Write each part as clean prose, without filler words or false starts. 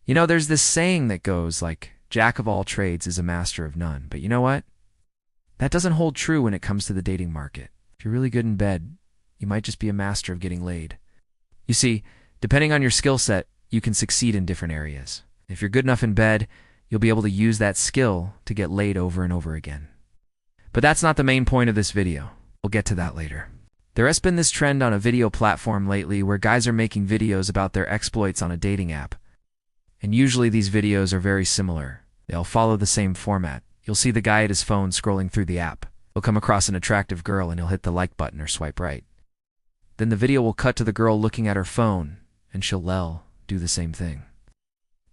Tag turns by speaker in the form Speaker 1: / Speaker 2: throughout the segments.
Speaker 1: There's this saying that goes like, Jack of all trades is a master of none. But you know what? That doesn't hold true when it comes to the dating market. If you're really good in bed, you might just be a master of getting laid. You see, depending on your skill set, you can succeed in different areas. If you're good enough in bed, you'll be able to use that skill to get laid over and over again. But that's not the main point of this video. We'll get to that later. There has been this trend on a video platform lately where guys are making videos about their exploits on a dating app. And usually these videos are very similar. They'll follow the same format. You'll see the guy at his phone scrolling through the app. He'll come across an attractive girl and he'll hit the like button or swipe right. Then the video will cut to the girl looking at her phone, and she'll do the same thing.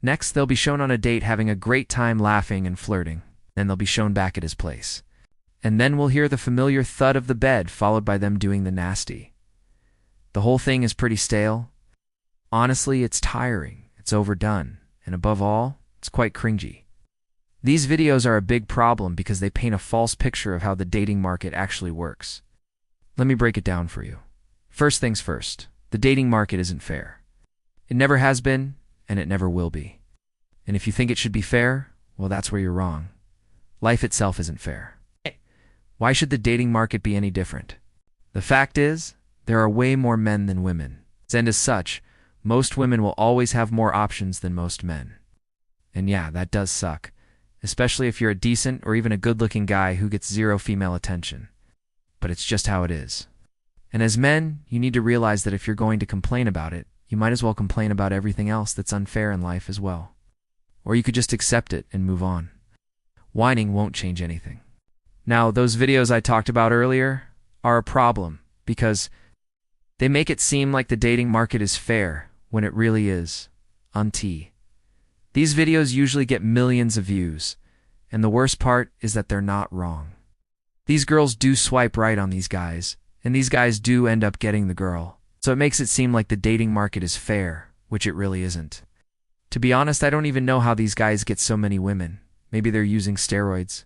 Speaker 1: Next, they'll be shown on a date having a great time laughing and flirting. Then they'll be shown back at his place. And then we'll hear the familiar thud of the bed followed by them doing the nasty. The whole thing is pretty stale. Honestly, it's tiring, it's overdone, and above all, it's quite cringy. These videos are a big problem because they paint a false picture of how the dating market actually works. Let me break it down for you. First things first, the dating market isn't fair. It never has been, and it never will be. And if you think it should be fair, well, that's where you're wrong. Life itself isn't fair. Why should the dating market be any different? The fact is, there are way more men than women. And as such, most women will always have more options than most men. And yeah, that does suck. Especially if you're a decent or even a good-looking guy who gets zero female attention. But it's just how it is. And as men, you need to realize that if you're going to complain about it, you might as well complain about everything else that's unfair in life as well. Or you could just accept it and move on. Whining won't change anything. Now, those videos I talked about earlier are a problem because they make it seem like the dating market is fair when it really is. These videos usually get millions of views, and the worst part is that they're not wrong. These girls do swipe right on these guys, and these guys do end up getting the girl. So it makes it seem like the dating market is fair, which it really isn't. To be honest, I don't even know how these guys get so many women. Maybe they're using steroids.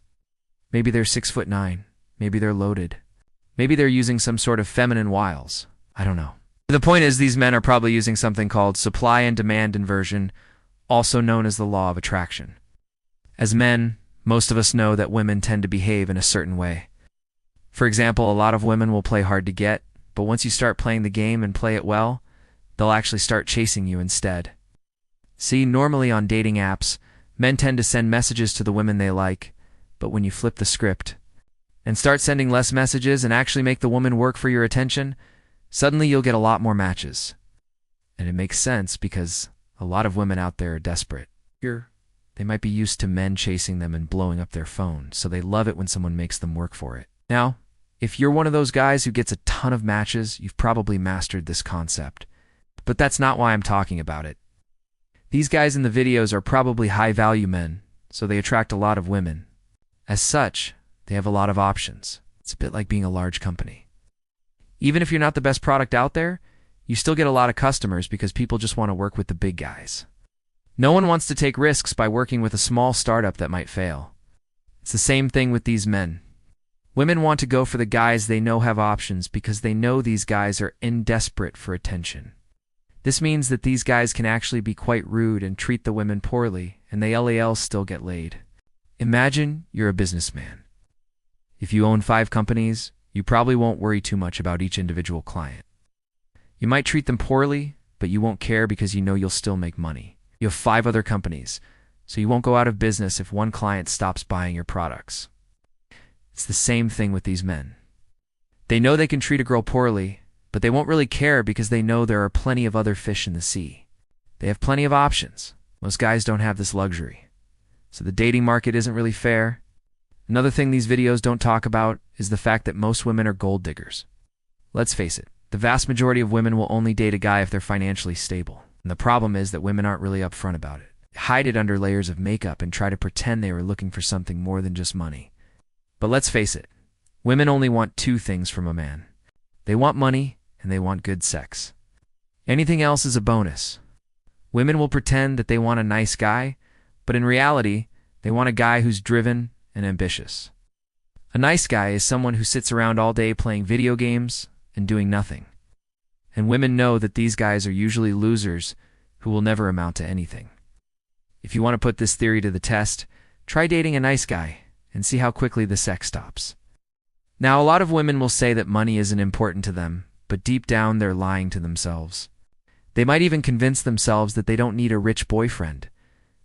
Speaker 1: Maybe they're 6'9". Maybe they're loaded. Maybe they're using some sort of feminine wiles. I don't know. The point is, these men are probably using something called supply and demand inversion, also known as the law of attraction. As men, most of us know that women tend to behave in a certain way. For example, a lot of women will play hard to get, but once you start playing the game and play it well, they'll actually start chasing you instead. See, normally on dating apps, men tend to send messages to the women they like, but when you flip the script and start sending less messages and actually make the woman work for your attention, suddenly you'll get a lot more matches. And it makes sense because a lot of women out there are desperate. They might be used to men chasing them and blowing up their phone, so they love it when someone makes them work for it. Now, if you're one of those guys who gets a ton of matches, you've probably mastered this concept. But that's not why I'm talking about it. These guys in the videos are probably high-value men, so they attract a lot of women. As such, they have a lot of options. It's a bit like being a large company. Even if you're not the best product out there, you still get a lot of customers because people just want to work with the big guys. No one wants to take risks by working with a small startup that might fail. It's the same thing with these men. Women want to go for the guys they know have options because they know these guys are desperate for attention. This means that these guys can actually be quite rude and treat the women poorly, and they still get laid. Imagine you're a businessman. If you own 5 companies, you probably won't worry too much about each individual client. You might treat them poorly, but you won't care because you know you'll still make money. You have 5 other companies, so you won't go out of business if one client stops buying your products. It's the same thing with these men. They know they can treat a girl poorly, but they won't really care because they know there are plenty of other fish in the sea. They have plenty of options. Most guys don't have this luxury. So the dating market isn't really fair. Another thing these videos don't talk about is the fact that most women are gold diggers. Let's face it. The vast majority of women will only date a guy if they're financially stable. And the problem is that women aren't really upfront about it. They hide it under layers of makeup and try to pretend they were looking for something more than just money. But let's face it, women only want 2 things from a man. They want money and they want good sex. Anything else is a bonus. Women will pretend that they want a nice guy, but in reality, they want a guy who's driven and ambitious. A nice guy is someone who sits around all day playing video games and doing nothing. And women know that these guys are usually losers who will never amount to anything. If you want to put this theory to the test, try dating a nice guy and see how quickly the sex stops. Now, a lot of women will say that money isn't important to them, but deep down they're lying to themselves. They might even convince themselves that they don't need a rich boyfriend,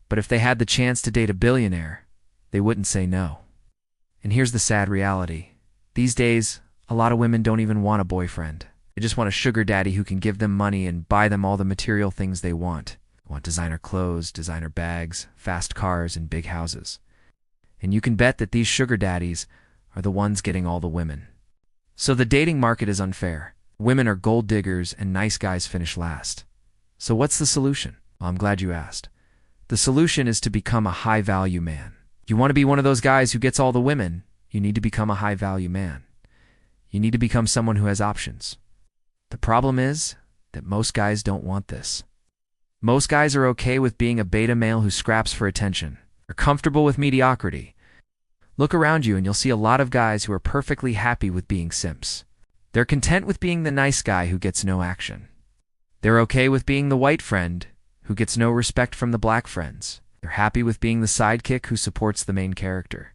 Speaker 1: but if they had the chance to date a billionaire, they wouldn't say no. And here's the sad reality. These days, a lot of women don't even want a boyfriend. They just want a sugar daddy who can give them money and buy them all the material things they want. They want designer clothes, designer bags, fast cars, and big houses. And you can bet that these sugar daddies are the ones getting all the women. So the dating market is unfair. Women are gold diggers and nice guys finish last. So what's the solution? Well, I'm glad you asked. The solution is to become a high-value man. You want to be one of those guys who gets all the women, you need to become a high-value man. You need to become someone who has options. The problem is that most guys don't want this. Most guys are okay with being a beta male who scraps for attention. They're comfortable with mediocrity. Look around you and you'll see a lot of guys who are perfectly happy with being simps. They're content with being the nice guy who gets no action. They're okay with being the white friend who gets no respect from the black friends. They're happy with being the sidekick who supports the main character.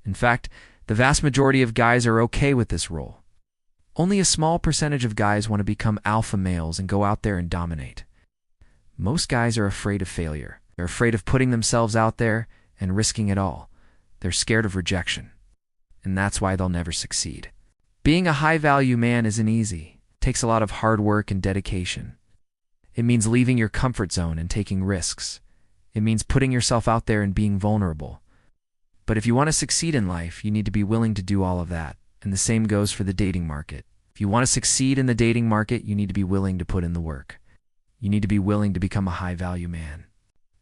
Speaker 1: In fact, the vast majority of guys are okay with this role. Only a small percentage of guys want to become alpha males and go out there and dominate. Most guys are afraid of failure. They're afraid of putting themselves out there and risking it all. They're scared of rejection. And that's why they'll never succeed. Being a high-value man isn't easy. It takes a lot of hard work and dedication. It means leaving your comfort zone and taking risks. It means putting yourself out there and being vulnerable. But if you want to succeed in life, you need to be willing to do all of that. And the same goes for the dating market. If you want to succeed in the dating market, you need to be willing to put in the work. You need to be willing to become a high-value man.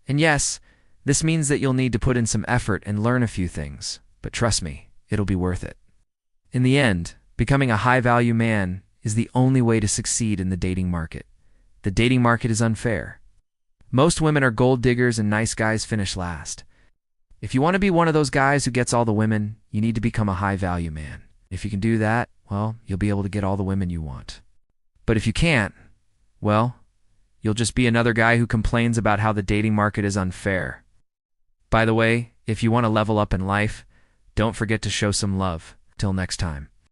Speaker 1: And yes, this means that you'll need to put in some effort and learn a few things. But trust me, it'll be worth it. In the end, becoming a high-value man is the only way to succeed in the dating market. The dating market is unfair. Most women are gold diggers and nice guys finish last. If you want to be one of those guys who gets all the women, you need to become a high-value man. If you can do that, well, you'll be able to get all the women you want. But if you can't, well, you'll just be another guy who complains about how the dating market is unfair. By the way, if you want to level up in life, don't forget to show some love. Till next time.